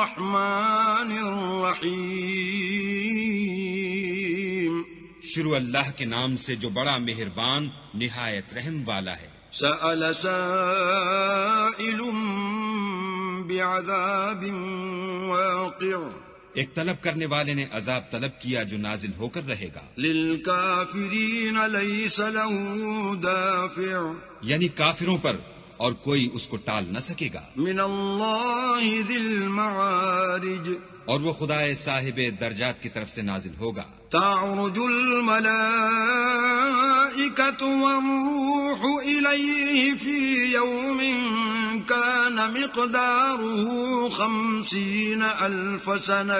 الرحمن الرحیم. شروع اللہ کے نام سے جو بڑا مہربان نہایت رحم والا ہے. سأل سائل بعذاب واقع. ایک طلب کرنے والے نے عذاب طلب کیا جو نازل ہو کر رہے گا. للکافرین لیس له دافع. یعنی کافروں پر اور کوئی اس کو ٹال نہ سکے گا. من اللہ ذی المعارج. اور وہ خدائے صاحب درجات کی طرف سے نازل ہوگا. تعرج الملائکۃ والروح الیہ فی یوم کان مقدارہ 50,000 سنہ.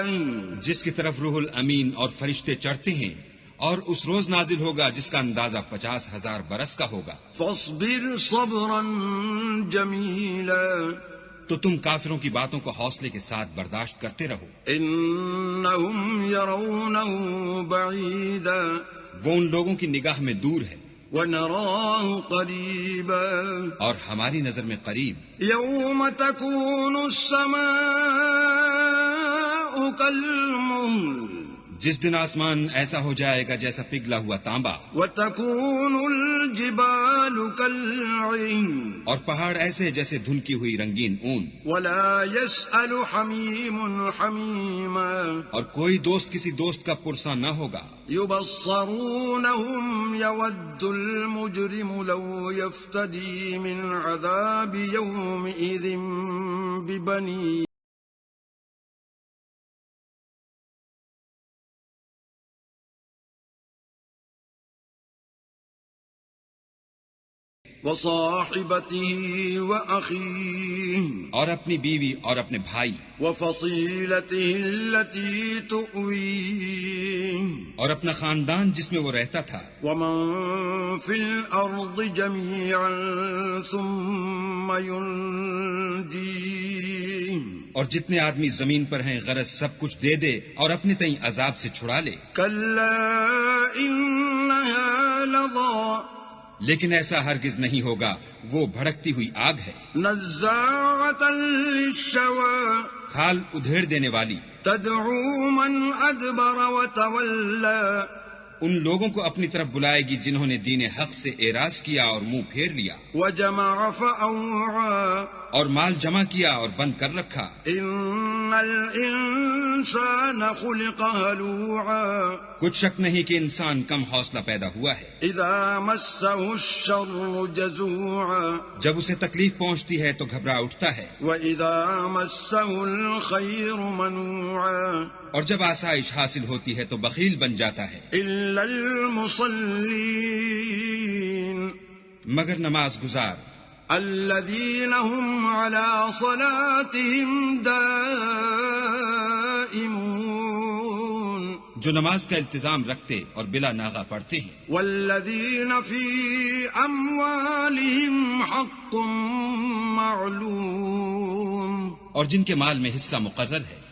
جس کی طرف روح الامین اور فرشتے چڑھتے ہیں اور اس روز نازل ہوگا جس کا اندازہ 50,000 برس کا ہوگا. فاصبر صبرا جمیلا. تو تم کافروں کی باتوں کو حوصلے کے ساتھ برداشت کرتے رہو. انہم یرونہ بعیدا. وہ ان لوگوں کی نگاہ میں دور ہے ونراہ قریبا. اور ہماری نظر میں قریب. یوم تکون السماء کالمہل. جس دن آسمان ایسا ہو جائے گا جیسا پگھلا ہوا تانبا. وتکون الجبال کالعہن. اور پہاڑ ایسے جیسے دھنکی ہوئی رنگین اون. ولا يسأل حمیم حمیما. اور کوئی دوست کسی دوست کا پرساں نہ ہوگا. یبصرونہم یود المجرم لو یفتدی من عذاب یومئذ ببنی. وصاحبته وأخيه. اور اپنی بیوی اور اپنے بھائی. وفصيلته التي تؤويه. اور اپنا خاندان جس میں وہ رہتا تھا. ومن في الأرض جميعا ثم ينجيه. اور جتنے آدمی زمین پر ہیں غرض سب کچھ دے دے اور اپنے تئیں عذاب سے چھڑا لے. كلا إنها لظى. لیکن ایسا ہرگز نہیں ہوگا، وہ بھڑکتی ہوئی آگ ہے. نزاعة للشوى. کھال ادھیڑ دینے والی. تدعو من ادبر وتولى. ان لوگوں کو اپنی طرف بلائے گی جنہوں نے دین حق سے اعراض کیا اور منہ پھیر لیا. وجمع فأوعى. اور مال جمع کیا اور بند کر رکھا. ان الانسان خلق هلوعا. کچھ شک نہیں کہ انسان کم حوصلہ پیدا ہوا ہے. اذا مسه الشر جزوعا. جب اسے تکلیف پہنچتی ہے تو گھبرا اٹھتا ہے. واذا مسه الخير منوعا. اور جب آسائش حاصل ہوتی ہے تو بخیل بن جاتا ہے. الا المصلين. مگر نماز گزار. الذين هم على صلاتهم دائمون. جو نماز کا التزام رکھتے اور بلا ناغہ پڑھتے ہیں. والذين في أموالهم حق معلوم. اور جن کے مال میں حصہ مقرر ہے.